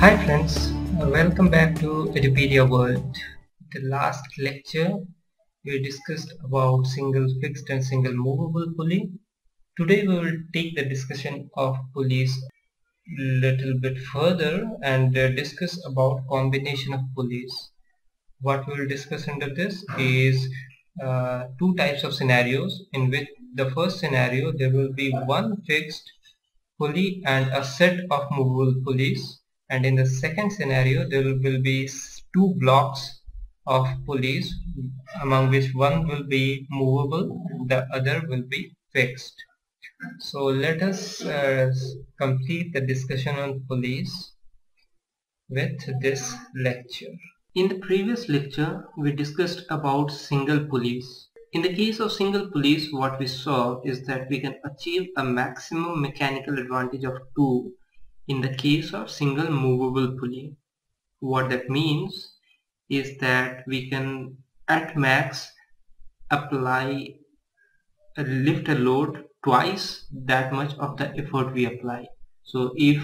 Hi friends, welcome back to Edupedia World. The last lecture we discussed about single fixed and single movable pulley. Today we will take the discussion of pulleys little bit further and discuss about combination of pulleys. What we will discuss under this is two types of scenarios, in which the first scenario there will be one fixed pulley and a set of movable pulleys, and in the second scenario there will be two blocks of pulleys, among which one will be movable and the other will be fixed. So let us complete the discussion on pulleys with this lecture. In the previous lecture we discussed about single pulleys. In the case of single pulleys, what we saw is that we can achieve a maximum mechanical advantage of 2 in the case of single movable pulley. What that means is that we can at max lift a load twice that much of the effort we apply. So if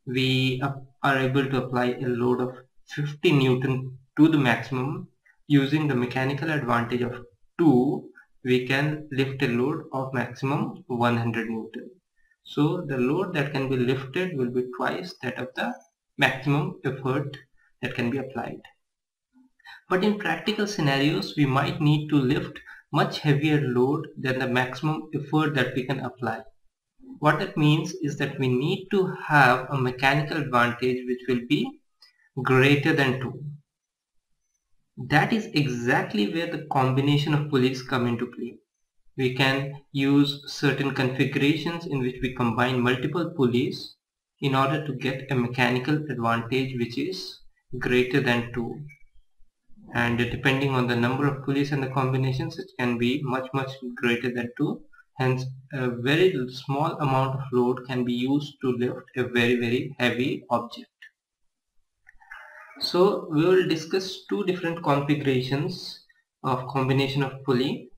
we are able to apply a load of 50 Newton to the maximum using the mechanical advantage of 2, we can lift a load of maximum 100 Newton. So the load that can be lifted will be twice that of the maximum effort that can be applied. But in practical scenarios, we might need to lift much heavier load than the maximum effort that we can apply. What that means is that we need to have a mechanical advantage which will be greater than 2. That is exactly where the combination of pulleys come into play. We can use certain configurations in which we combine multiple pulleys in order to get a mechanical advantage which is greater than 2. And depending on the number of pulleys and the combinations, it can be much greater than 2. Hence, a very small amount of load can be used to lift a very heavy object. So we will discuss two different configurations of combination of pulley.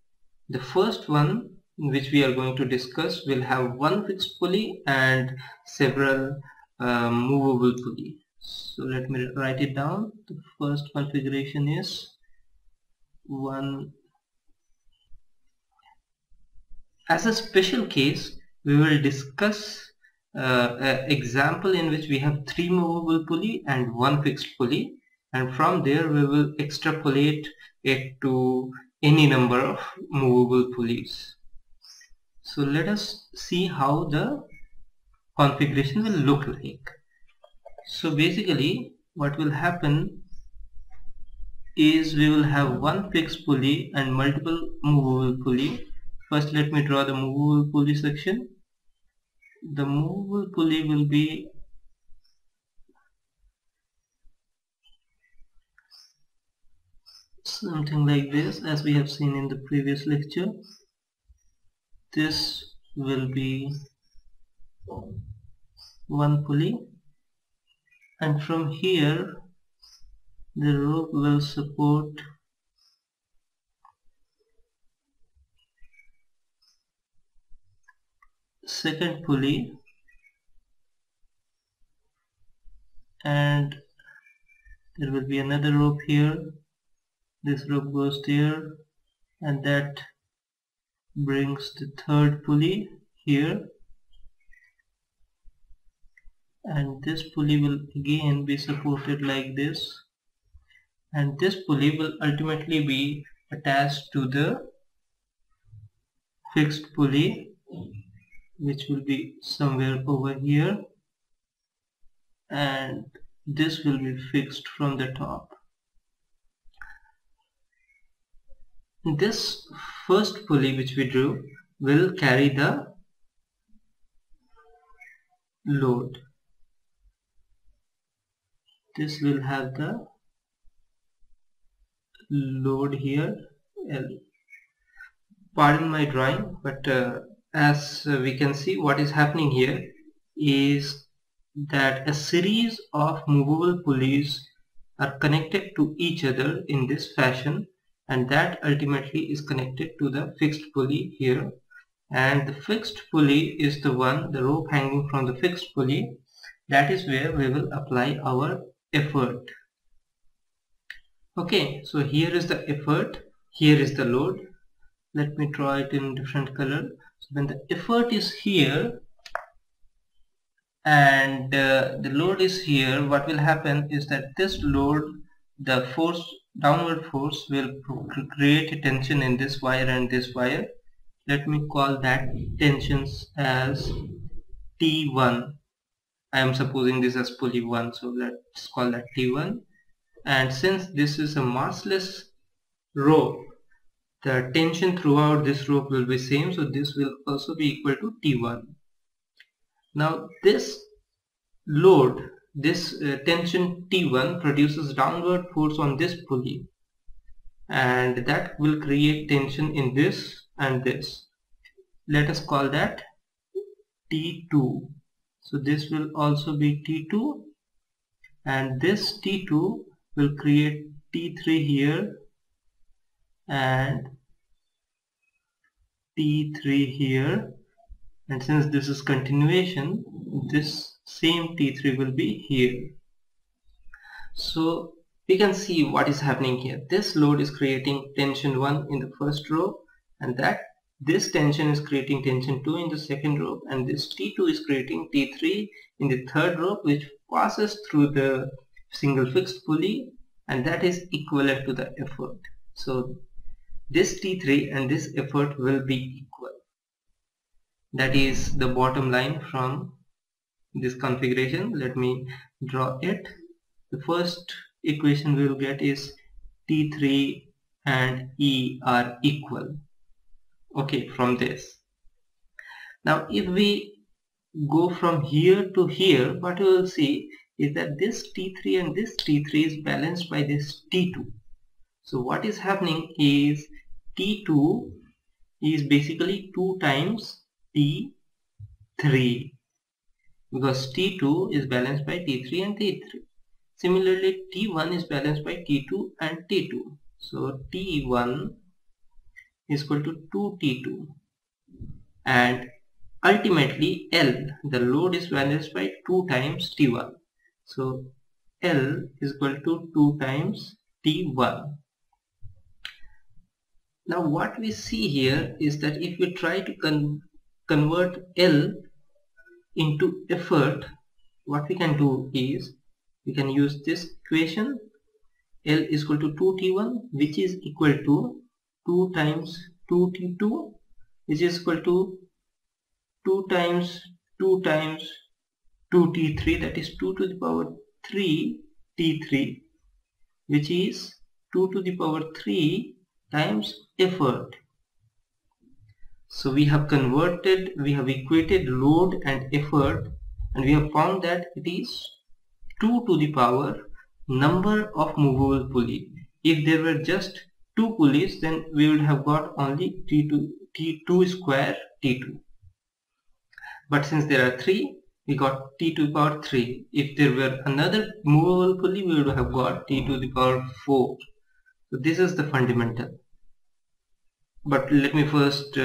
The first one, which we are going to discuss, will have one fixed pulley and several movable pulley. So let me write it down. The first configuration is one. As a special case, we will discuss an example in which we have 3 movable pulley and 1 fixed pulley, and from there we will extrapolate it to any number of movable pulleys. So let us see how the configuration will look like. So basically what will happen is we will have one fixed pulley and multiple movable pulley. First let me draw the movable pulley section. The movable pulley will be something like this, as we have seen in the previous lecture. This will be one pulley, and from here the rope will support second pulley, and there will be another rope here. This rope goes there, and that brings the third pulley here, and this pulley will again be supported like this, and this pulley will ultimately be attached to the fixed pulley, which will be somewhere over here, and this will be fixed from the top. This first pulley which we drew will carry the load. This will have the load here, L. Pardon my drawing, but as we can see, what is happening here is that a series of movable pulleys are connected to each other in this fashion, and that ultimately is connected to the fixed pulley here, and the fixed pulley is the rope hanging from the fixed pulley that is where we will apply our effort. Okay, so here is the effort, here is the load. Let me draw it in different color. So when the effort is here and the load is here, what will happen is that this load, the force, downward force, will create a tension in this wire and this wire. Let me call that tensions as T1. I am supposing this as pulley 1, so let's call that T1. And since this is a massless rope, the tension throughout this rope will be same, so this will also be equal to T1. Now this load, this tension T1 produces downward force on this pulley, and that will create tension in this and this. Let us call that T2. So this will also be T2, and this T2 will create T3 here and T3 here, and since this is continuation, this same T3 will be here. So we can see what is happening here. This load is creating tension 1 in the first rope, and this tension is creating tension 2 in the second rope, and this T2 is creating T3 in the third rope, which passes through the single fixed pulley, and that is equivalent to the effort. So this T3 and this effort will be equal. That is the bottom line from this configuration. Let me draw it. The first equation we will get is T3 and E are equal. Okay, from this. Now if we go from here to here, what we will see is that this T3 and this T3 is balanced by this T2. So what is happening is T2 is basically 2 times T3, because T2 is balanced by T3 and T3. Similarly, T1 is balanced by T2 and T2. So T1 is equal to 2T2, and ultimately L, the load, is balanced by 2 times T1. So L is equal to 2 times T1. Now what we see here is that if we try to convert L into effort, what we can do is we can use this equation. L is equal to 2T1, which is equal to 2 times 2T2, which is equal to 2 times 2 times 2T3, that is 2 to the power 3 T3, which is 2 to the power 3 times effort. So we have equated load and effort, and we have found that it is 2 to the power number of movable pulley. If there were just 2 pulleys, then we would have got only T2 square T2. But since there are 3, we got T to the power 3. If there were another movable pulley, we would have got T to the power 4. So this is the fundamental. But let me first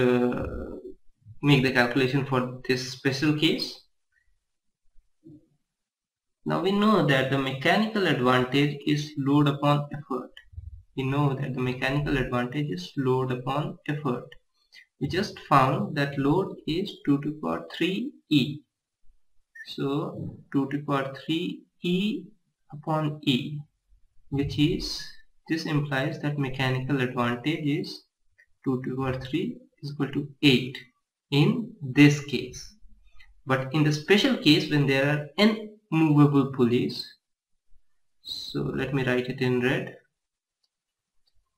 make the calculation for this special case. Now we know that the mechanical advantage is load upon effort. We know that the mechanical advantage is load upon effort. We just found that load is 2 to the power 3 E. So 2 to the power 3 E upon E, which is, this implies that mechanical advantage is 2 to the power 3 is equal to 8 in this case. But in the special case, when there are n movable pulleys, so let me write it in red.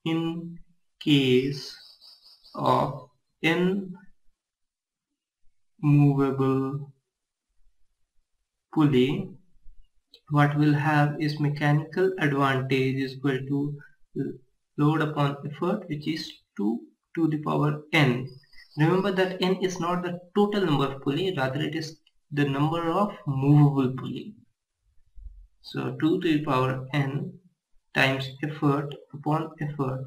In case of n movable pulley, what we'll have is mechanical advantage is equal to load upon effort, which is 2 to the power n. Remember that n is not the total number of pulley, rather it is the number of movable pulley. So 2 to the power n times effort upon effort,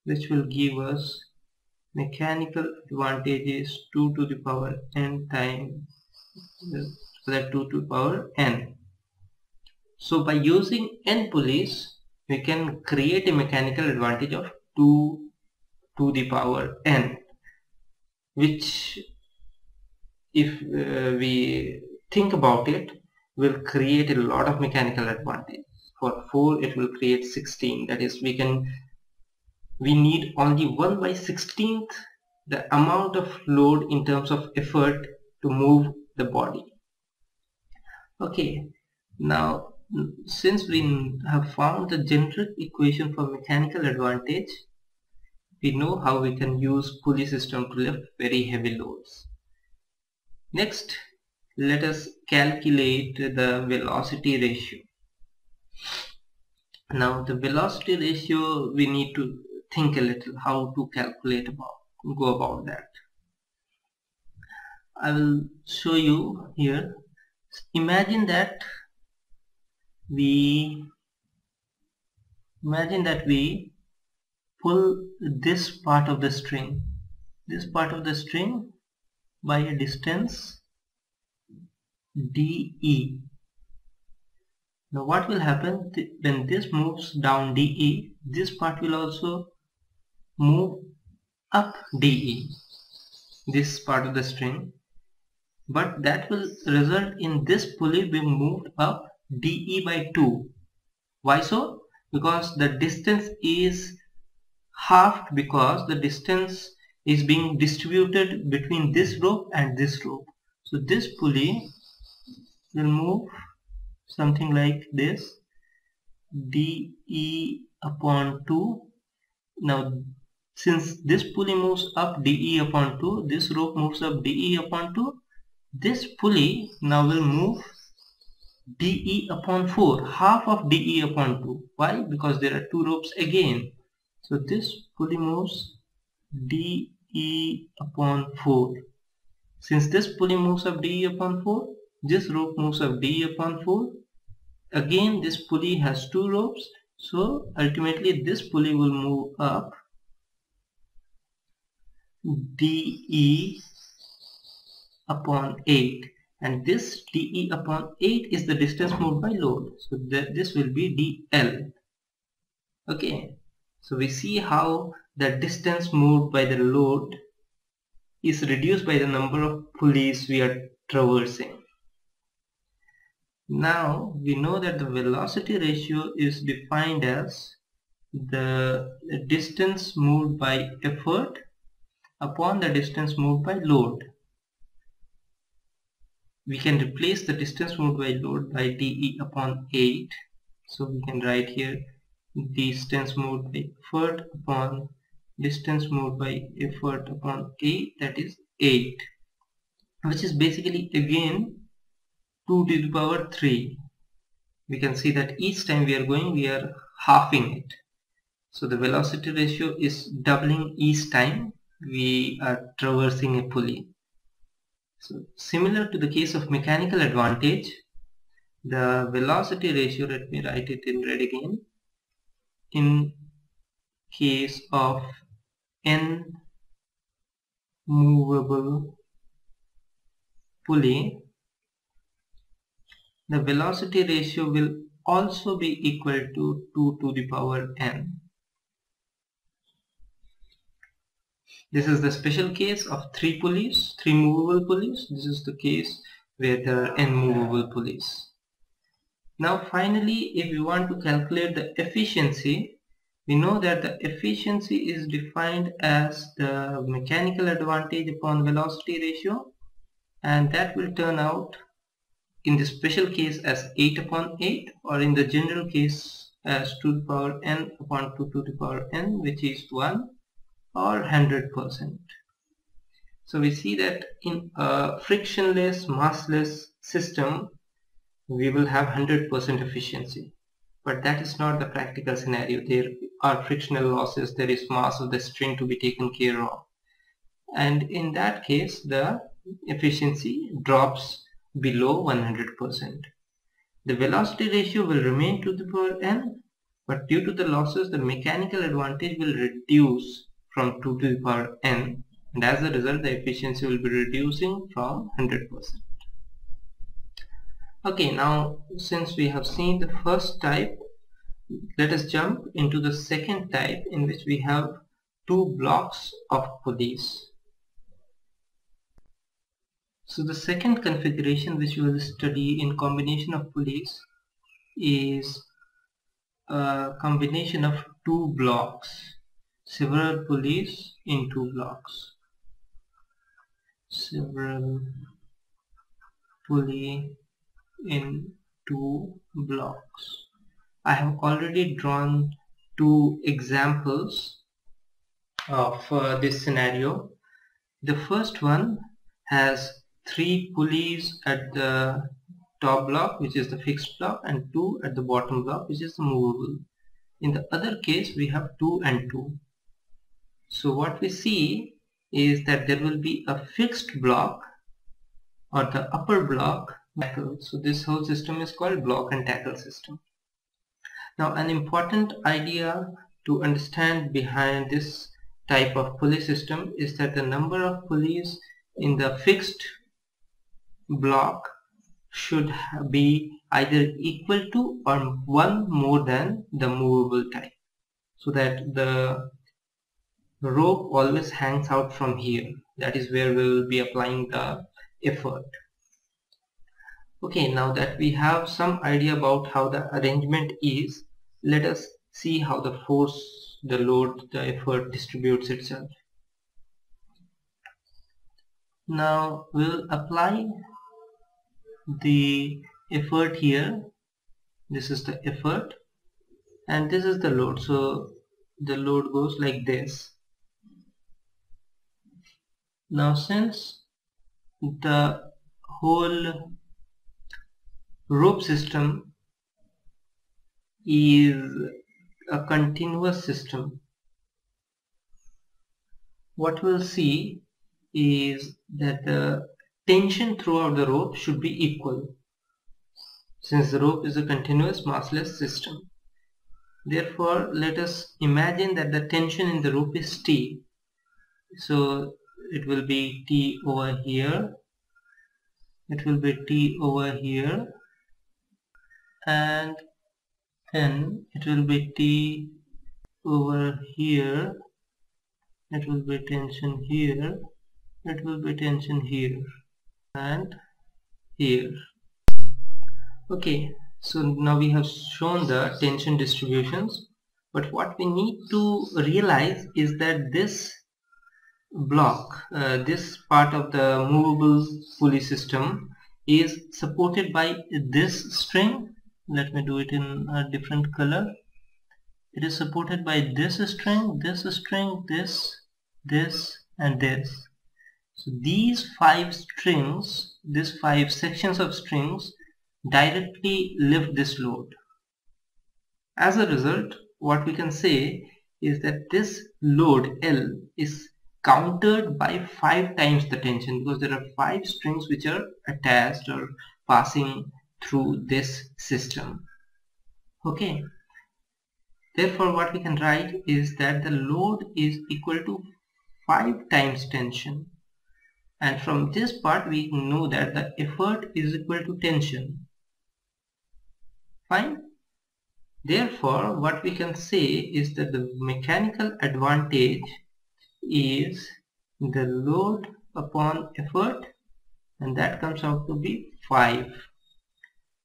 which will give us mechanical advantage is 2 to the power n times so that 2 to the power n. So by using n pulleys, we can create a mechanical advantage of 2 to the power n, which if we think about it, will create a lot of mechanical advantage. For 4 it will create 16, that is we need only 1/16th the amount of load in terms of effort to move the body. Okay, now since we have found the generic equation for mechanical advantage, we know how we can use pulley system to lift very heavy loads. Next, let us calculate the velocity ratio. Now the velocity ratio, we need to think a little how to go about that. I will show you here. Imagine that we pull this part of the string by a distance dE. Now what will happen when this moves down dE? This part will also move up dE, this part of the string, but that will result in this pulley being moved up dE by 2. Why so? Because the distance is halved, because the distance is being distributed between this rope and this rope. So this pulley will move something like this, dE upon 2. Now since this pulley moves up dE upon 2, this rope moves up dE upon 2, this pulley now will move dE upon 4, half of dE upon 2. Why? Because there are 2 ropes again. So this pulley moves dE upon 4. Since this pulley moves up dE upon 4, this rope moves up dE upon 4. Again this pulley has 2 ropes, so ultimately this pulley will move up dE upon 8, and this dE upon 8 is the distance moved by load, so this will be dL. Okay, so we see how the distance moved by the load is reduced by the number of pulleys we are traversing. Now we know that the velocity ratio is defined as the distance moved by effort upon the distance moved by load. We can replace the distance moved by load by dE upon 8. So we can write here distance moved by effort upon distance moved by effort upon 8, that is 8, which is basically again 2 to the power 3. We can see that each time we are going, we are halving it. So the velocity ratio is doubling each time we are traversing a pulley. So similar to the case of mechanical advantage, the velocity ratio, let me write it in red again, in case of n movable pulley, the velocity ratio will also be equal to 2 to the power n. This is the special case of 3 movable pulleys. This is the case where there are n movable pulleys. Now finally, if we want to calculate the efficiency, we know that the efficiency is defined as the mechanical advantage upon velocity ratio, and that will turn out in the special case as 8 upon 8, or in the general case as 2 to the power n upon 2 to the power n, which is 1 or 100%. So we see that in a frictionless, massless system, we will have 100% efficiency. But that is not the practical scenario. There are frictional losses, there is mass of the string to be taken care of. And in that case, the efficiency drops below 100%. The velocity ratio will remain to the power n, but due to the losses, the mechanical advantage will reduce from 2 to the power n, and as a result, the efficiency will be reducing from 100%. Okay, now since we have seen the first type, let us jump into the second type, in which we have two blocks of pulleys. So the second configuration which we will study in combination of pulleys is a combination of two blocks, several pulleys in two blocks, several pulley in two blocks. I have already drawn two examples of this scenario. The first one has three pulleys at the top block, which is the fixed block, and two at the bottom block, which is the movable. In the other case, we have 2 and 2. So what we see is that there will be a fixed block, or the upper block, tackle. So this whole system is called block and tackle system. Now an important idea to understand behind this type of pulley system is that the number of pulleys in the fixed block should be either equal to or one more than the movable type, so that the rope always hangs out from here. That is where we will be applying the effort. Okay, now that we have some idea about how the arrangement is, let us see how the force, the load, the effort distributes itself. Now we'll apply the effort here. This is the effort and this is the load. So the load goes like this. Now since the whole rope system is a continuous system, what we'll see is that the tension throughout the rope should be equal, since the rope is a continuous massless system. Therefore, let us imagine that the tension in the rope is T. So it will be T over here, it will be T over here, and then it will be T over here, it will be tension here, it will be tension here and here. Okay, so now we have shown the tension distributions, but what we need to realize is that this block, this part of the movable pulley system is supported by this string. Let me do it in a different color. It is supported by this string, this, this and this. So these 5 strings, these 5 sections of strings directly lift this load. As a result, what we can say is that this load L is countered by 5 times the tension, because there are 5 strings which are attached or passing through this system. Okay, therefore what we can write is that the load is equal to 5 times tension, and from this part we know that the effort is equal to tension. Fine. Therefore what we can say is that the mechanical advantage is the load upon effort, and that comes out to be 5.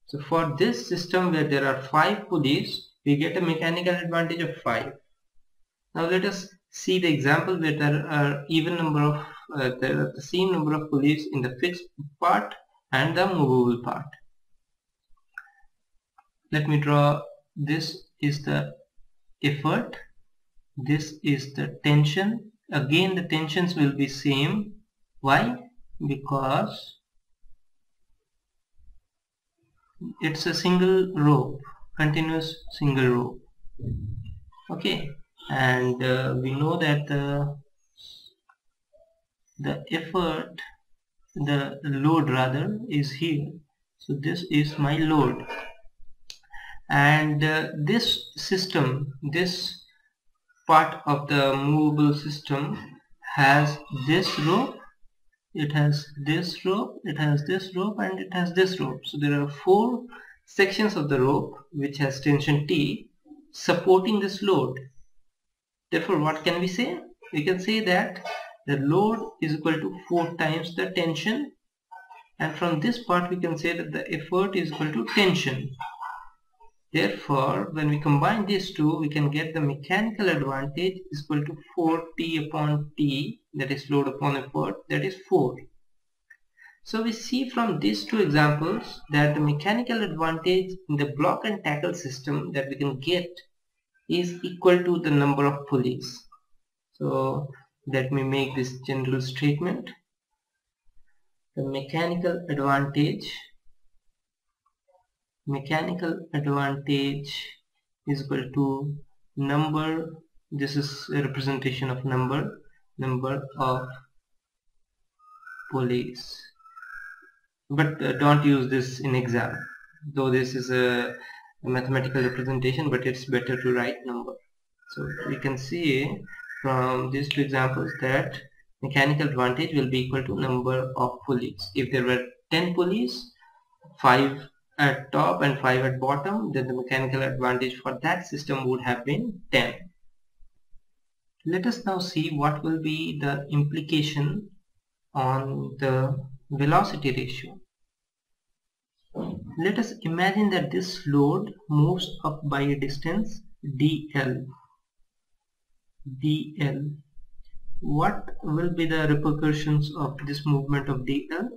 So for this system where there are 5 pulleys, we get a mechanical advantage of 5. Now let us see the example where there are even number of there are the same number of pulleys in the fixed part and the movable part. Let me draw. This is the effort, this is the tension. Again the tensions will be same. Why? Because it's a single rope, continuous single rope. Okay, and we know that the effort, the load rather, is here. So this is my load, and this system, this part of the movable system has this rope it has this rope, it has this rope, and it has this rope. So there are 4 sections of the rope which has tension T supporting this load. Therefore, what can we say? We can say that the load is equal to 4 times the tension, and from this part we can say that the effort is equal to tension. Therefore, when we combine these two, we can get the mechanical advantage is equal to 4T upon T, that is load upon effort, that is 4. So we see from these two examples that the mechanical advantage in the block and tackle system that we can get is equal to the number of pulleys. So let me make this general statement. The mechanical advantage is equal to number, this is a representation of number of pulleys, but don't use this in exam, though this is a mathematical representation, but it's better to write number. So we can see from these two examples that mechanical advantage will be equal to number of pulleys. If there were 10 pulleys, 5 at top and 5 at bottom, then the mechanical advantage for that system would have been 10. Let us now see what will be the implication on the velocity ratio. Let us imagine that this load moves up by a distance dl. What will be the repercussions of this movement of dl?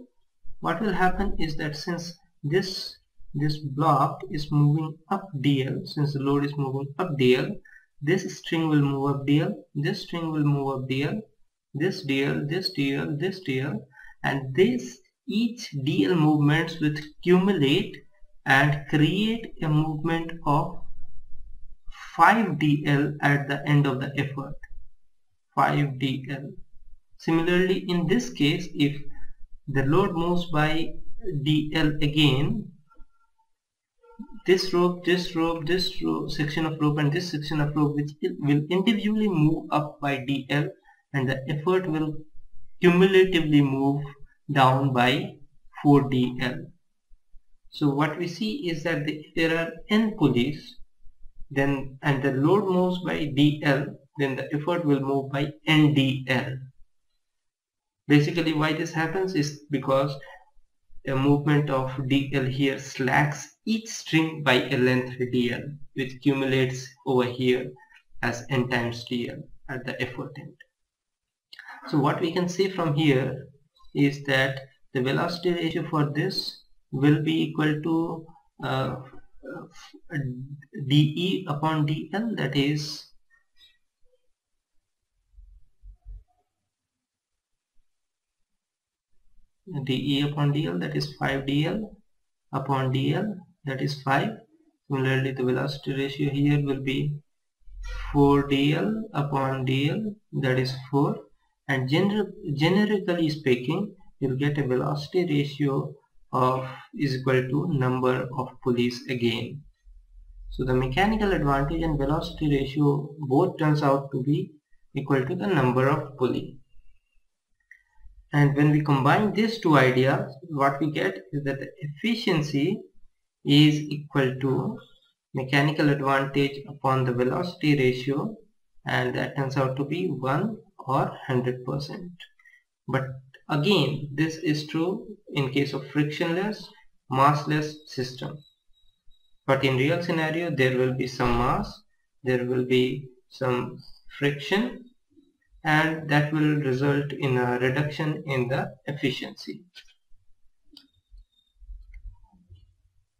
What will happen is that since this block is moving up dl, since the load is moving up dl, this string will move up dl, this string will move up dl, this dl, this dl, this dl, and each dl movements will accumulate and create a movement of 5 dl at the end of the effort. 5 dl. Similarly, in this case, if the load moves by dl again, this rope, this rope, this rope, section of rope, and this section of rope, which will individually move up by dl, and the effort will cumulatively move down by 4 dl. So what we see is that if there are n pulleys, then and the load moves by dl, then the effort will move by n dl. Basically, why this happens is because a movement of dl here slacks each string by a length dl, which accumulates over here as n times dl at the effort end. So what we can say from here is that the velocity ratio for this will be equal to dE upon dl, that is dE upon dl, that is 5 dl upon dl, that is 5. Similarly, the velocity ratio here will be 4 dl upon dl, that is 4. And generically speaking, you'll get a velocity ratio of is equal to number of pulleys again. So the mechanical advantage and velocity ratio both turns out to be equal to the number of pulley. And when we combine these two ideas, what we get is that the efficiency is equal to mechanical advantage upon the velocity ratio, and that turns out to be 1 or 100%. But again, this is true in case of frictionless, massless system. But in real scenario, there will be some mass, there will be some friction, and that will result in a reduction in the efficiency.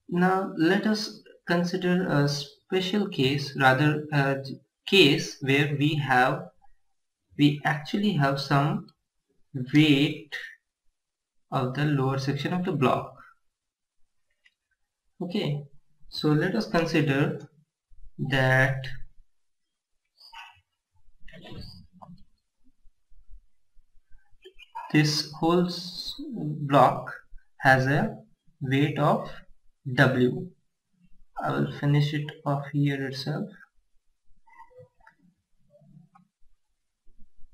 Now let us consider a special case, rather a case where we actually have some weight of the lower section of the block. Okay, so let us consider that this whole block has a weight of W. I will finish it off here itself.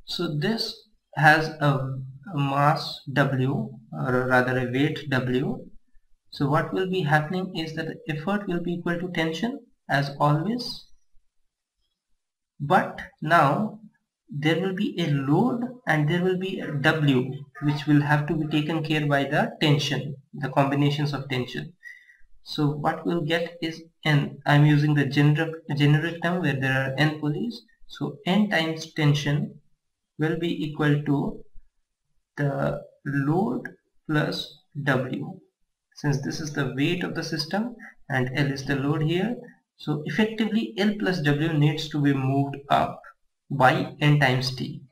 So this has a mass W, or rather a weight W. So what will be happening is that the effort will be equal to tension as always, but now there will be a load and there will be a W which will have to be taken care by the tension, the combinations of tension. So what we'll get is N. I'm using the generic term where there are N pulleys. So N times tension will be equal to the load plus W. Since this is the weight of the system and L is the load here, so effectively L plus W needs to be moved up by N times T.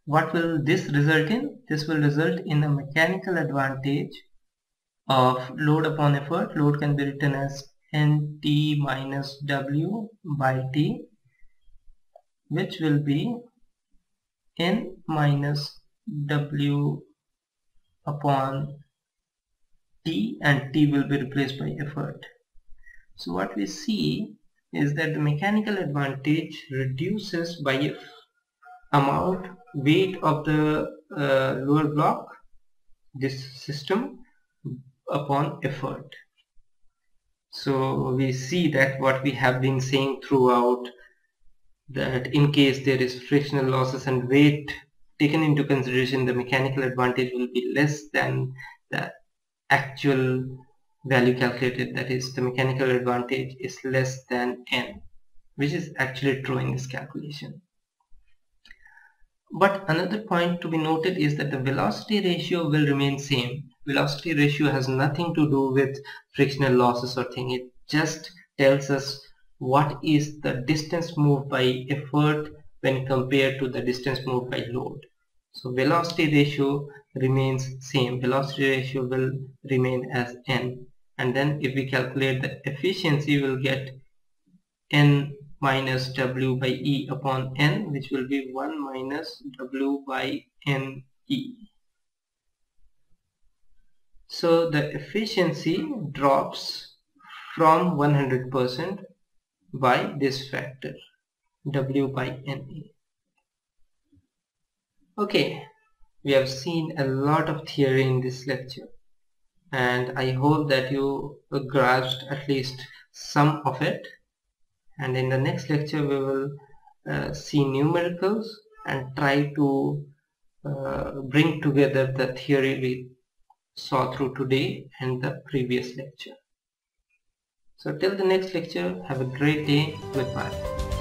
What will this result in? This will result in a mechanical advantage of load upon effort. Load can be written as Nt minus W by T, which will be N minus W upon T, and T will be replaced by effort. So what we see is that the mechanical advantage reduces by a amount weight of the lower block, this system, upon effort. So we see that what we have been saying throughout, that in case there is frictional losses and weight taken into consideration, the mechanical advantage will be less than the actual value calculated, that is the mechanical advantage is less than N, which is actually true in this calculation. But another point to be noted is that the velocity ratio will remain same. Velocity ratio has nothing to do with frictional losses or thing. It just tells us what is the distance moved by effort when compared to the distance moved by load. So velocity ratio remains same. Velocity ratio will remain as N. And then if we calculate the efficiency, we'll get N minus W by E upon N, which will be 1 minus W by N E. So the efficiency drops from 100% by this factor, W by NE. Okay, we have seen a lot of theory in this lecture, and I hope that you grasped at least some of it. And in the next lecture we will see numericals and try to bring together the theory we saw through today and the previous lecture. So till the next lecture, have a great day. Goodbye.